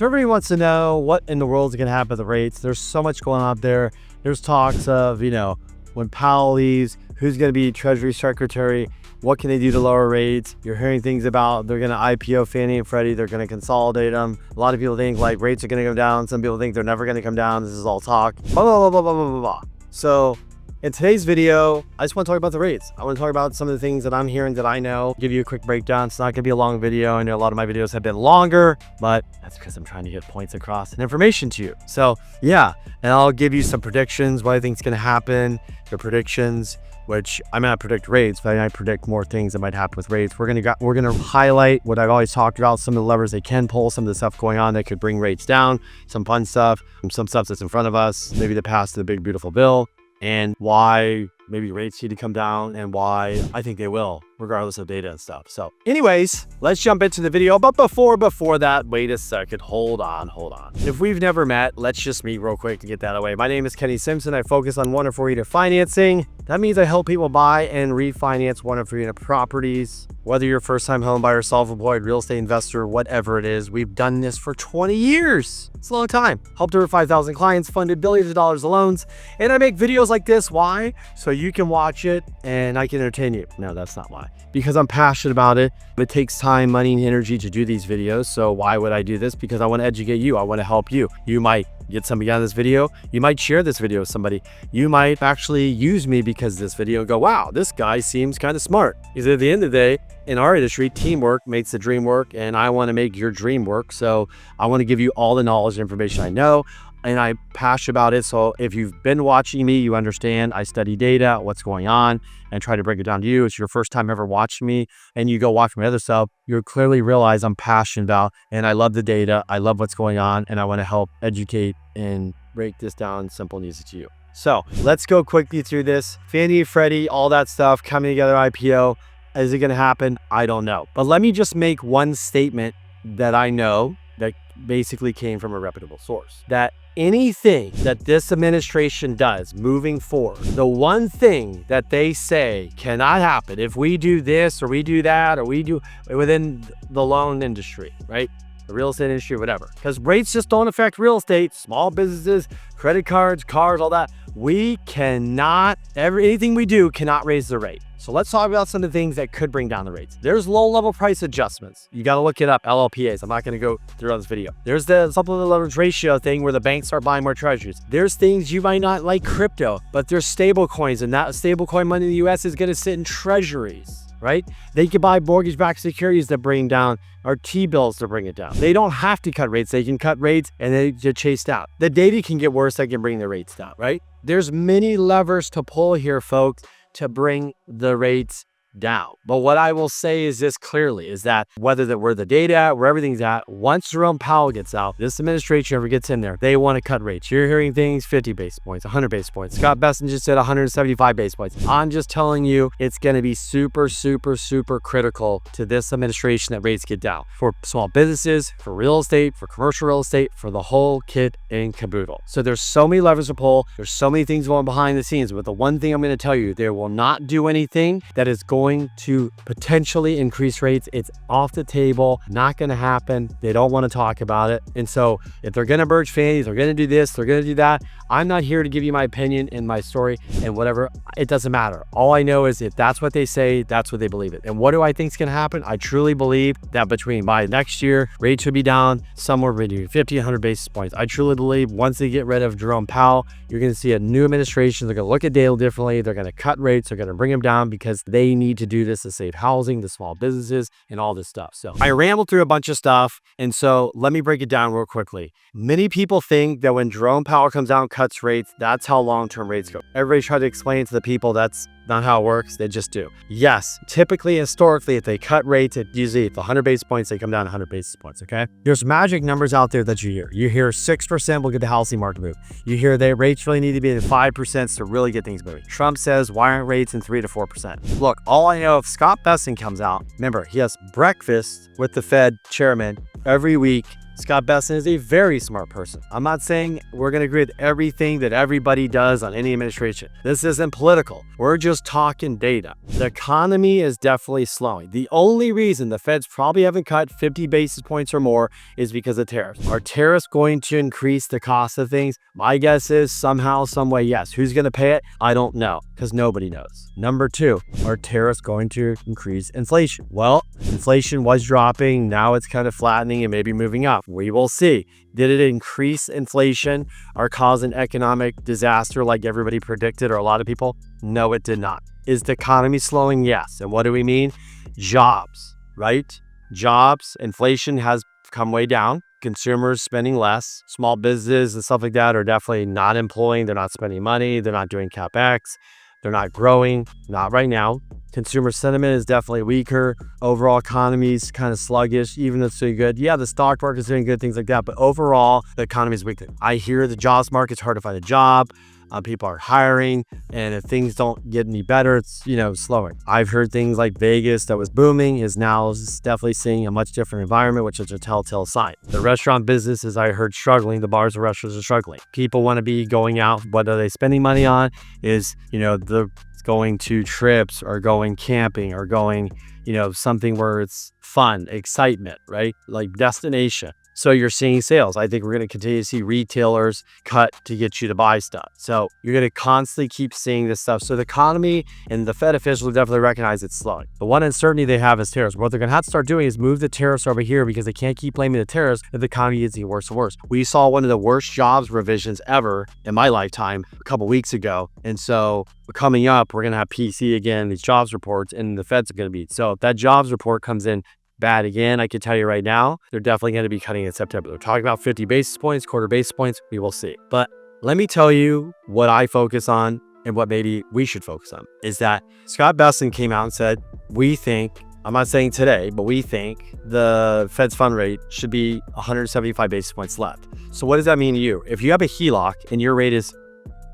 So everybody wants to know what in the world is going to happen with the rates. There's so much going on out there. There's talks of, when Powell leaves, who's going to be Treasury Secretary? What can they do to lower rates? You're hearing things about they're going to IPO Fannie and Freddie. They're going to consolidate them. A lot of people think like rates are going to come down. Some people think they're never going to come down. This is all talk. Blah, blah, blah, blah, blah, blah, blah. So in today's video, I just want to talk about the rates. I want to talk about some of the things that I'm hearing that I know, give you a quick breakdown. It's not going to be a long video. I know a lot of my videos have been longer, but that's because I'm trying to get points across and information to you. So yeah, and I'll give you some predictions, what I think is going to happen, the predictions, which I might not predict rates, but I might predict more things that might happen with rates. We're gonna highlight what I've always talked about, some of the levers they can pull, some of the stuff going on that could bring rates down, some fun stuff, some stuff that's in front of us, maybe the path to the big beautiful bill, and why maybe rates need to come down and why I think they will, regardless of data and stuff. So anyways, let's jump into the video. But before that, wait a second, hold on. If we've never met, let's just meet real quick to get that away. My name is Kenny Simpson. I focus on 1 or 4 unit financing. That means I help people buy and refinance 1 or 4 unit properties. Whether you're a first-time home buyer, self-employed, real estate investor, whatever it is, we've done this for 20 years. It's a long time. Helped over 5,000 clients, funded billions of dollars of loans, and I make videos like this. Why? So you can watch it and I can entertain you. No, that's not why. Because I'm passionate about it. It takes time, money, and energy to do these videos. So why would I do this? Because I want to educate you. I want to help you. You might get somebody out of this video. You might share this video with somebody. You might actually use me because of this video and go, wow, this guy seems kind of smart. Because at the end of the day, in our industry, teamwork makes the dream work, and I want to make your dream work. So I want to give you all the knowledge and information I know, and I'm passionate about it. So if you've been watching me, you understand I study data, what's going on, and try to break it down to you. It's your first time ever watching me, and you go watch my other stuff, you'll clearly realize I'm passionate about, and I love the data, I love what's going on, and I want to help educate and break this down simple and easy to you. So let's go quickly through this. Fannie, Freddie, all that stuff coming together, IPO. Is it going to happen? I don't know. But let me just make one statement that I know that basically came from a reputable source. That anything that this administration does moving forward, the one thing that they say cannot happen if we do this or we do that or we do within the loan industry, right? The real estate industry, whatever. Because rates just don't affect real estate, small businesses, credit cards, cars, all that. We cannot, anything we do cannot raise the rate. So let's talk about some of the things that could bring down the rates. There's low-level price adjustments. You got to look it up, LLPAs. I'm not going to go through on this video. There's the supplemental leverage ratio thing where the banks start buying more treasuries. There's things you might not like crypto, but there's stable coins, and that stable coin money in the US is going to sit in treasuries, right? They can buy mortgage-backed securities that bring down, or T-bills to bring it down. They don't have to cut rates. They can cut rates and they get chased out. The data can get worse. That can bring the rates down, right? There's many levers to pull here, folks, to bring the rates down. But what I will say is this clearly, is that where the data at, where everything's at, once Jerome Powell gets out, this administration ever gets in there, they want to cut rates. You're hearing things 50 basis points, 100 basis points. Scott Bessent just said 175 basis points. I'm just telling you, it's going to be super, super, super critical to this administration that rates get down for small businesses, for real estate, for commercial real estate, for the whole kit and caboodle. So there's so many levers to pull. There's so many things going behind the scenes. But the one thing I'm going to tell you, they will not do anything that is going to potentially increase rates. It's off the table, not going to happen. They don't want to talk about it. And so if they're going to merge Fannie, they're going to do this, they're going to do that. I'm not here to give you my opinion and my story and whatever. It doesn't matter. All I know is if that's what they say, that's what they believe it. And what do I think is going to happen? I truly believe that by next year, rates should be down somewhere between 50 and 100 basis points. I truly believe once they get rid of Jerome Powell, you're going to see a new administration. They're going to look at data differently. They're going to cut rates. They're going to bring them down because they need to do this to save housing, the small businesses, and all this stuff. So I rambled through a bunch of stuff. And so let me break it down real quickly. Many people think that when Jerome Powell comes out and cuts rates, that's how long-term rates go. Everybody tried to explain to the people that's not how it works. They just do. Yes, typically, historically, if they cut rates, it usually if 100 basis points, they come down 100 basis points, okay? There's magic numbers out there that you hear. You hear 6% will get the housing market move. You hear that rates really need to be at 5% to really get things moving. Trump says, why aren't rates in 3 to 4%? Look, all I know, if Scott Bessent comes out, remember, he has breakfast with the Fed chairman every week, Scott Bessent is a very smart person. I'm not saying we're going to agree with everything that everybody does on any administration. This isn't political. We're just talking data. The economy is definitely slowing. The only reason the Feds probably haven't cut 50 basis points or more is because of tariffs. Are tariffs going to increase the cost of things? My guess is somehow, some way, yes. Who's going to pay it? I don't know, because nobody knows. Number two, are tariffs going to increase inflation? Well, inflation was dropping. Now it's kind of flattening and maybe moving up. We will see. Did it increase inflation or cause an economic disaster like everybody predicted or a lot of people? No, it did not. Is the economy slowing? Yes. And what do we mean? Jobs, right? Jobs, inflation has come way down. Consumers spending less. Small businesses and stuff like that are definitely not employing. They're not spending money. They're not doing CapEx. They're not growing. Not right now. Consumer sentiment is definitely weaker. Overall economy is kind of sluggish, even though it's doing good. Yeah, the stock market is doing good, things like that. But overall, the economy is weaker. I hear the jobs market's hard to find a job. People are hiring, and if things don't get any better, it's, slowing. I've heard things like Vegas that was booming is now definitely seeing a much different environment, which is a telltale sign. The restaurant business is, I heard, struggling. The bars and restaurants are struggling. People want to be going out. What are they spending money on is, the going to trips or going camping or going, something where it's fun, excitement, right? Like destination. So you're seeing sales. I think we're going to continue to see retailers cut to get you to buy stuff. So you're going to constantly keep seeing this stuff. So the economy and the Fed officials definitely recognize it's slowing. The one uncertainty they have is tariffs. What they're going to have to start doing is move the tariffs over here because they can't keep blaming the tariffs if the economy is getting worse and worse. We saw one of the worst jobs revisions ever in my lifetime a couple weeks ago. And so coming up, we're going to have PC again, these jobs reports, and the Fed's are going to be. So if that jobs report comes in bad again, I can tell you right now, they're definitely going to be cutting in September. They're talking about 50 basis points, quarter basis points. We will see. But let me tell you what I focus on and what maybe we should focus on is that Scott Bessent came out and said, we think, I'm not saying today, but we think the Fed's fund rate should be 175 basis points left. So what does that mean to you? If you have a HELOC and your rate is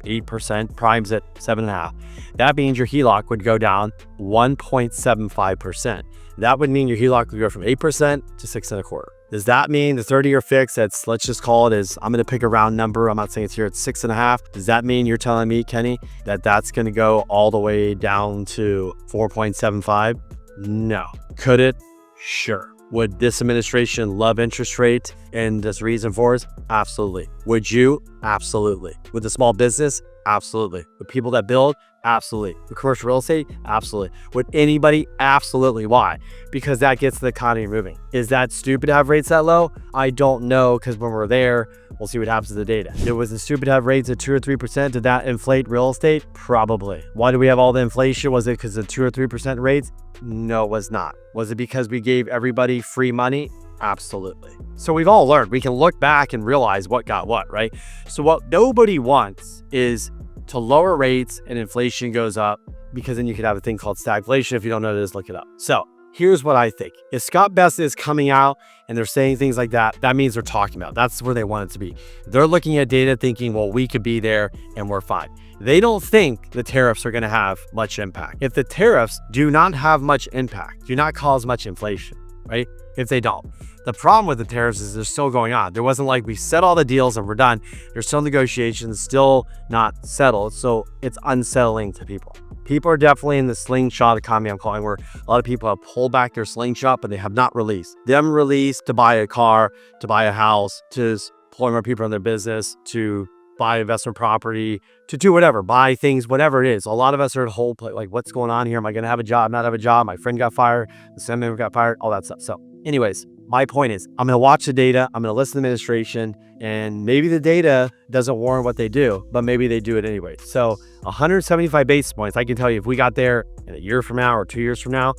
8%, prime's at 7.5%, that means your HELOC would go down 1.75%. That would mean your HELOC would go from 8% to 6.25%. Does that mean the 30-year fix that's, let's just call it is, I'm going to pick a round number. I'm not saying it's here, it's 6.5%. Does that mean you're telling me, Kenny, that that's going to go all the way down to 4.75%? No. Could it? Sure. Would this administration love interest rate and this reason for it? Absolutely. Would you? Absolutely. Would the small business? Absolutely. Would people that build? Absolutely. Would commercial real estate? Absolutely. Would anybody? Absolutely. Why? Because that gets the economy moving. Is that stupid to have rates that low? I don't know, because when we're there, we'll see what happens to the data. It was stupid to have rates at 2 or 3%. Did that inflate real estate? Probably. Why do we have all the inflation? Was it because of 2 or 3% rates? No, it was not. Was it because we gave everybody free money? Absolutely. So we've all learned. We can look back and realize what got what, right? So what nobody wants is to lower rates and inflation goes up, because then you could have a thing called stagflation. If you don't know this, look it up. So here's what I think. If Scott Bessent is coming out and they're saying things like that, that means they're talking about it. That's where they want it to be. They're looking at data thinking, well, we could be there and we're fine. They don't think the tariffs are going to have much impact. If the tariffs do not have much impact, do not cause much inflation, right? If they don't. The problem with the tariffs is they're still going on. There wasn't like we set all the deals and we're done. There's still negotiations, still not settled. So it's unsettling to people. People are definitely in the slingshot economy, I'm calling, where a lot of people have pulled back their slingshot, but they have not released. Them released to buy a car, to buy a house, to employ more people in their business, to buy investment property, to do whatever, buy things, whatever it is. A lot of us are at whole play, like, what's going on here? Am I going to have a job? Not have a job? My friend got fired. The senator got fired, all that stuff. So anyways, my point is, I'm going to watch the data. I'm going to listen to the administration, and maybe the data doesn't warrant what they do, but maybe they do it anyway. So 175 basis points, I can tell you, if we got there in a year from now or 2 years from now,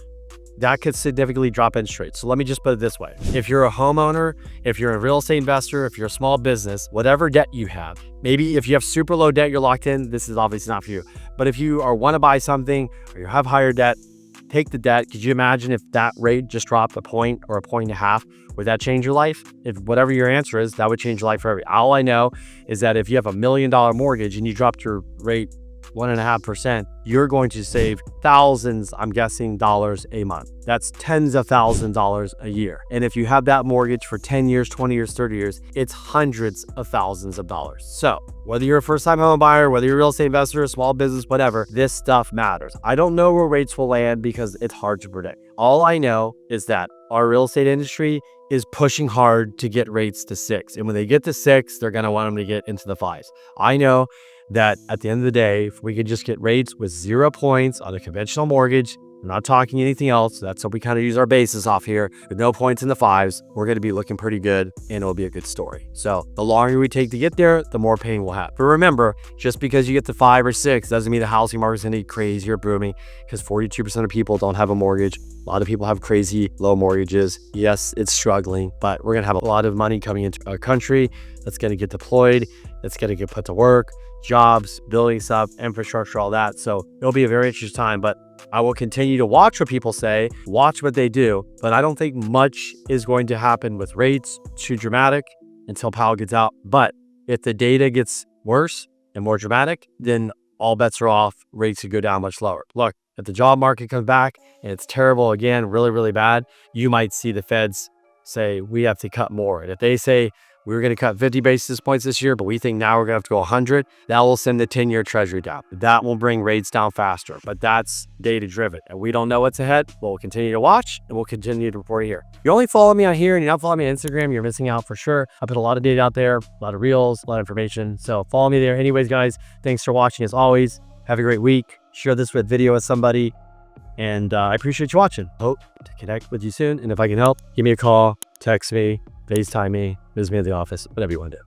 that could significantly drop interest rates. So let me just put it this way. If you're a homeowner, if you're a real estate investor, if you're a small business, whatever debt you have, maybe if you have super low debt, you're locked in, this is obviously not for you. But if you want to buy something or you have higher debt, take the debt. Could you imagine if that rate just dropped a point or a point and a half? Would that change your life? If whatever your answer is, that would change your life for every. All I know is that if you have $1 million mortgage and you dropped your rate 1.5%, you're going to save thousands, I'm guessing, dollars a month. That's tens of thousands of dollars a year. And if you have that mortgage for 10 years, 20 years, 30 years, it's hundreds of thousands of dollars. So whether you're a first-time home buyer, whether you're a real estate investor, a small business, whatever, this stuff matters. I don't know where rates will land because it's hard to predict. All I know is that our real estate industry is pushing hard to get rates to 6. And when they get to 6, they're going to want them to get into the 5s. I know that at the end of the day, if we could just get rates with 0 points on a conventional mortgage, I'm not talking anything else. That's what we kind of use our basis off here. With no points in the 5s, we're going to be looking pretty good and it'll be a good story. So the longer we take to get there, the more pain we'll have. But remember, just because you get to 5 or 6 doesn't mean the housing market is going to be crazy or booming, because 42% of people don't have a mortgage. A lot of people have crazy low mortgages. Yes, it's struggling, but we're going to have a lot of money coming into our country that's going to get deployed, that's going to get put to work, jobs, building stuff, infrastructure, all that. So it'll be a very interesting time, but I will continue to watch what people say, watch what they do, but I don't think much is going to happen with rates too dramatic until Powell gets out. But if the data gets worse and more dramatic, then all bets are off. Rates could go down much lower. Look, if the job market comes back and it's terrible again, really, really bad, you might see the Feds say, we have to cut more. And if they say, we were going to cut 50 basis points this year, but we think now we're going to have to go 100, that will send the 10-year treasury down. That will bring rates down faster, but that's data driven. And we don't know what's ahead, but we'll continue to watch and we'll continue to report here. If you only follow me on here and you're not following me on Instagram, you're missing out for sure. I put a lot of data out there, a lot of reels, a lot of information. So follow me there. Anyways, guys, thanks for watching as always. Have a great week. Share this video with somebody. And I appreciate you watching. Hope to connect with you soon. And if I can help, give me a call, text me, FaceTime me, visit me at the office, whatever you want to do.